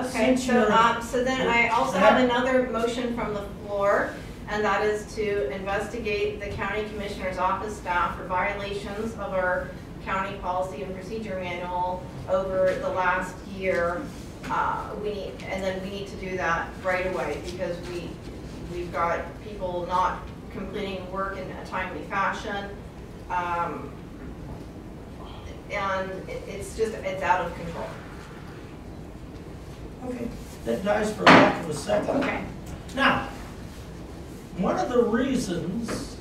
Okay, so then I also have another motion from the floor, and that is to investigate the county commissioner's office staff for violations of our county policy and procedure manual over the last year. And then we need to do that right away because we've got people not completing work in a timely fashion, and it's out of control. Okay, that dies for lack of a second. Okay. Now, one of the reasons,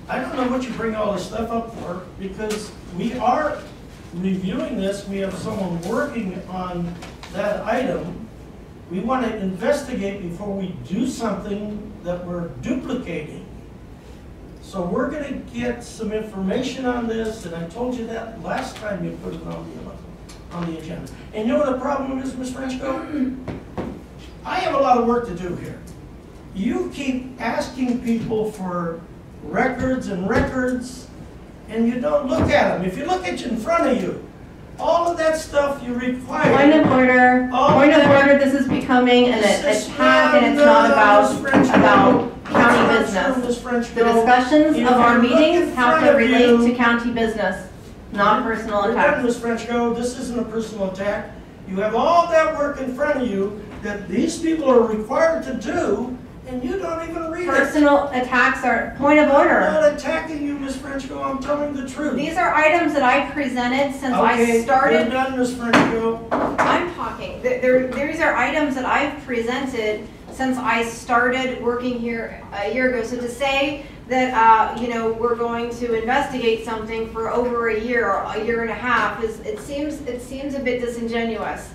I don't know what you bring all this stuff up for, because we are reviewing this, we have someone working on that item. We want to investigate before we do something that we're duplicating. So we're going to get some information on this, and I told you that last time you put it on the agenda. And you know what the problem is, Ms. Frenchko? I have a lot of work to do here. You keep asking people for records and records, and you don't look at them. If you look at you in front of you, all of that stuff you require. Point of order. Point of order. This is becoming an attack, and it's not about county business. The discussions of our meetings have to relate to county business, not personal attacks. Ms. Frenchko, this isn't a personal attack. You have all that work in front of you that these people are required to do, and you don't even read it. Personal attacks are point of order. I'm not attacking you, Ms. Frenchko. I'm telling the truth. These are items that I presented since I started. Okay, done, Ms. Frenchko. I'm talking. These are items that I've presented since I started working here a year ago. So to say that we're going to investigate something for over a year or a year and a half it seems a bit disingenuous.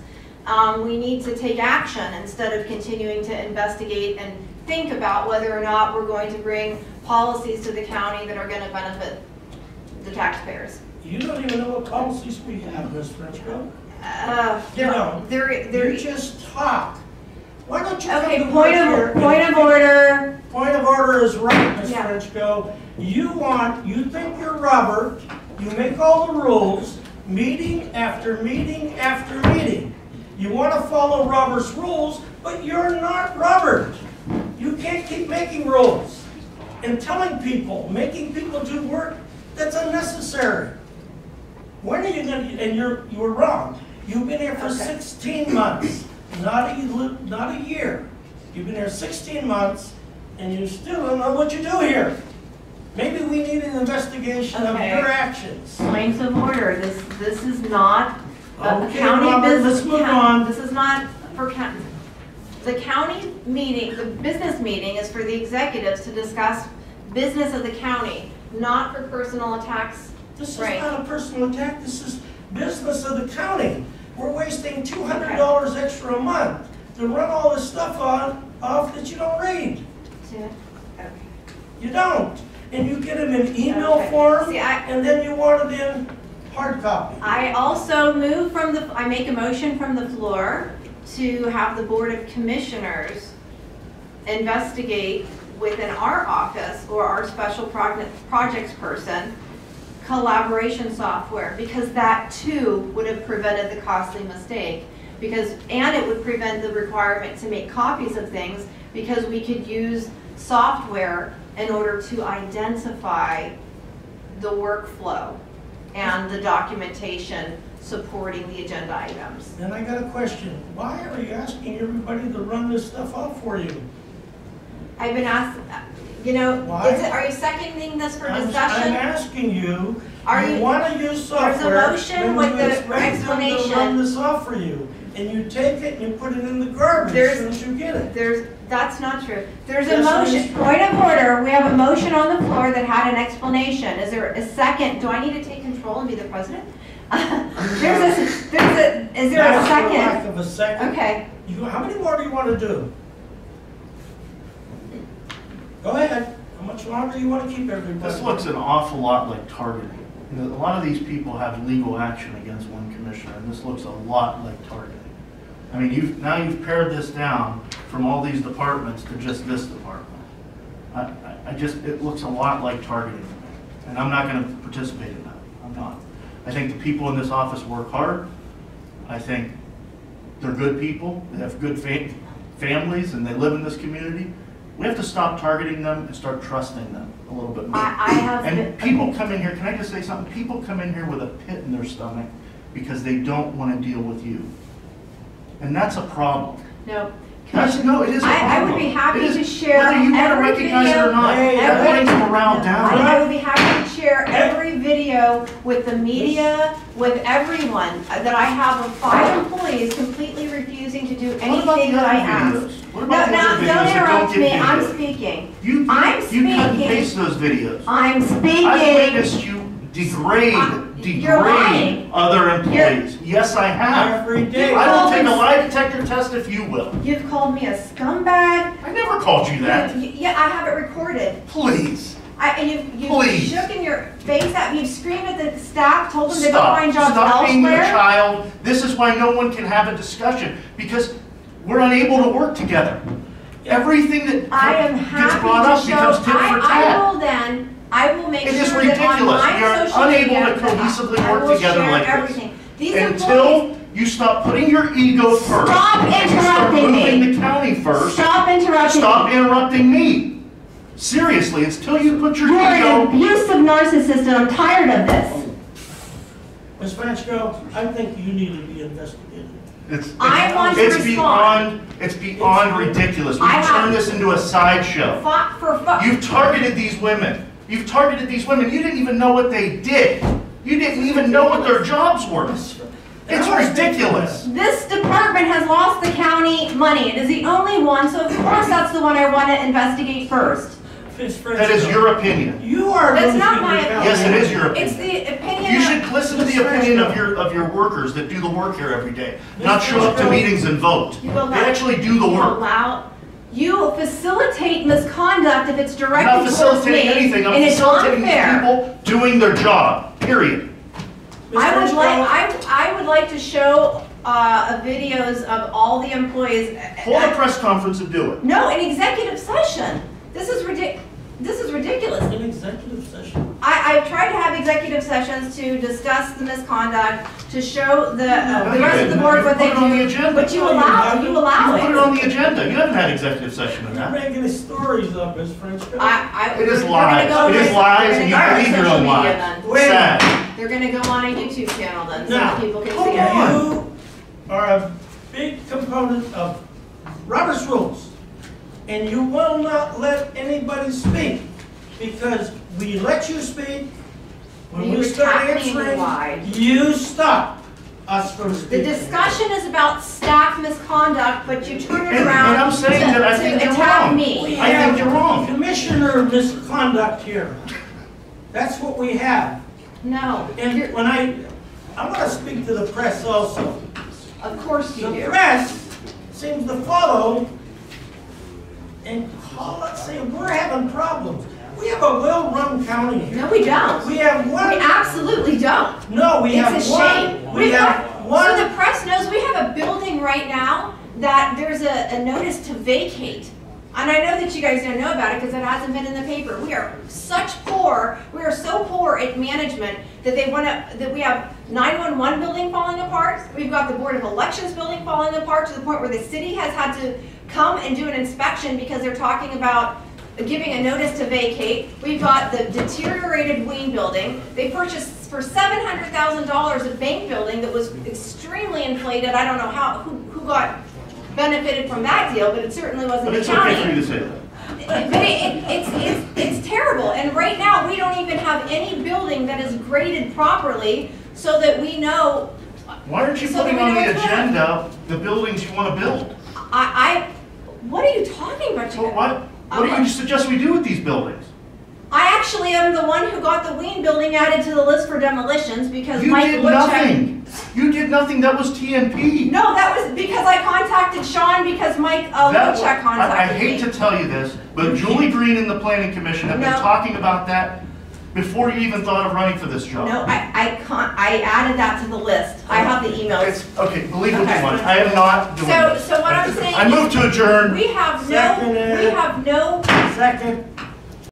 We need to take action instead of continuing to investigate and think about whether or not we're going to bring policies to the county that are going to benefit the taxpayers. You don't even know what policies we have, Ms. Frenchko. You just talk. Why don't you come to work here? Point of order. Point of order is right, Ms. Frenchko. You think you're Robert. You make all the rules, meeting after meeting after meeting. You want to follow Robert's rules, but you're not Robert. You can't keep making rules and telling people, making people do work that's unnecessary. When are you going to, and you were wrong. You've been here for 16 months, not a year. You've been here 16 months, and you still don't know what you do here. Maybe we need an investigation of your actions. Points of order. This is not county Robert, business. Let's move on. This is not for county. The county meeting, the business meeting, is for the executives to discuss business of the county, not for personal attacks. This is not a personal attack. This is business of the county. We're wasting $200 extra a month to run all this stuff off that you don't read. You don't. And you get them in email form, and then you want it in hard copy. I also I make a motion from the floor to have the Board of Commissioners investigate within our office or our special projects person collaboration software, because that too would have prevented the costly mistake, and it would prevent the requirement to make copies of things, because we could use software in order to identify the workflow and the documentation supporting the agenda items. Then I got a question. Why are you asking everybody to run this stuff out for you? I've been asked, are you seconding this for discussion? I'm asking you, you want to use software, there's a motion with the them explanation. to run this off for you, and you take it and you put it in the garbage as soon as you get it. That's not true. There's a motion. Point of order. We have a motion on the floor that had an explanation. Is there a second? Do I need to take control and be the president? Is there a second? Lack of a second. Okay. How many more do you want to do? Go ahead. How much longer do you want to keep everybody? This looks an awful lot like targeting. A lot of these people have legal action against one commissioner, and this looks a lot like targeting. I mean, you've pared this down from all these departments to just this department. It looks a lot like targeting to me, and I'm not going to participate in that. I'm not. I think the people in this office work hard. I think they're good people, they have good families, and they live in this community. We have to stop targeting them and start trusting them a little bit more. And people come in here, can I just say something? People come in here with a pit in their stomach because they don't want to deal with you. And that's a problem. No. No, it is a problem. I would be happy to share whether you want to every recognize video. it or not, that brings morale down. I would be happy to share every video with the media, with everyone, that I have of 5 employees completely refusing to do anything that I ask. What about the other videos Don't that interrupt don't me, get I'm videos? speaking. You I'm cut and paste speaking. those videos. I'm I've speaking. witnessed you degrade You're lying. other employees. Yes, I have. Every day. I will take a lie detector test if you will. You've called me a scumbag. I never called you that. Yeah, I have it recorded. Please. You've Please. shook in your face at me, you've screamed at the staff, told them to go Stop. find jobs Stop being a elsewhere. child. This is why no one can have a discussion, because we're unable to work together. Everything that I am gets happy brought up to becomes show, tit for I will make It is sure that on ridiculous. my We are social unable media, to cohesively I work will together share like this. everything. These employees, Until you stop putting your ego first. Stop and you start interrupting moving me. the county first. stop interrupting Stop me. interrupting me. Seriously, until you put your You're an ego. abusive narcissist and I'm tired of this. Ms. Frenchko, I think you need to be investigated. I want to respond. It's beyond ridiculous. I We've have- turned this into a sideshow. You've targeted these women. You've targeted these women. You didn't even know what they did. You didn't even know what their jobs were. It's ridiculous. This department has lost the county money. It is the only one, so of course that's the one I want to investigate first. Ms. Frenchko, That is your opinion. You are That's losing not my your opinion. Yes, it is your It's opinion. the opinion You of... should listen to the opinion of your workers that do the work here every day, not show up to meetings and vote. You They allow- actually do the work. You facilitate misconduct if it's I'm directed not towards facilitating me, anything. I'm and it's facilitating these unfair. people doing their job, period. Ms. I would like to show videos of all the employees. Hold a press conference and do it. No, an executive session. This is ridiculous. An executive session. I've tried to have executive sessions to discuss the misconduct, to show the rest of the board what they You put it on the do, agenda. but you No, you allow haven't. it. You put it on the agenda. You haven't had executive session on You're that. making stories up, Ms. Frenchko. It is they're lies. gonna go It is on- lies, they're and you gonna go on believe your social own media lies. then. Wait. Sad. They're gonna go on a YouTube channel then, so Now, that people can hold see it. on. You are a big component of Robert's rules, and you will not let anybody speak, because we let you speak. When You we start attack me answering, wide. you stop us from The speaking. discussion is about staff misconduct, but you turn it And around I'm saying that I think to you're attack wrong. me. I think you're wrong. Commissioner misconduct here. That's what we have. No, And when I want to speak to the press also. of course you The do. press seems to follow and call it, say, we're having problems. We have a well-run county here. No, we don't. We have We one, absolutely don't. no, we have It's a one, shame. we have So one. the press knows we have a building right now that there's a notice to vacate. And I know that you guys don't know about it because it hasn't been in the paper. We are so poor at management that that we have 911 building falling apart. We've got the Board of Elections building falling apart to the point where the city has had to come and do an inspection because they're talking about giving a notice to vacate. We've got the deteriorated Wayne building. They purchased for $700,000 a bank building that was extremely inflated. I don't know who got benefited from that deal, but it certainly wasn't But the it's okay for you county. to say that. But it's terrible. And right now, we don't even have any building that is graded properly so that we know. Why aren't you So putting then we on know the what's going on. agenda the buildings you want to build? What are you talking about? So what do you suggest we do with these buildings? I actually am the one who got the Wayne building added to the list for demolitions because You Mike did Woodchuck. nothing. You did nothing. That was TNP. No, that was because I contacted Sean because Mike That- Woodchuck contacted I hate me. to tell you this, but Julie Green and the Planning Commission have been No. talking about that before you even thought of running for this job. No, I added that to the list. I have the emails. It's, okay, believe what Okay. you want. I am not doing this. So what I'm saying I move to adjourn. We have Seconded. no Second.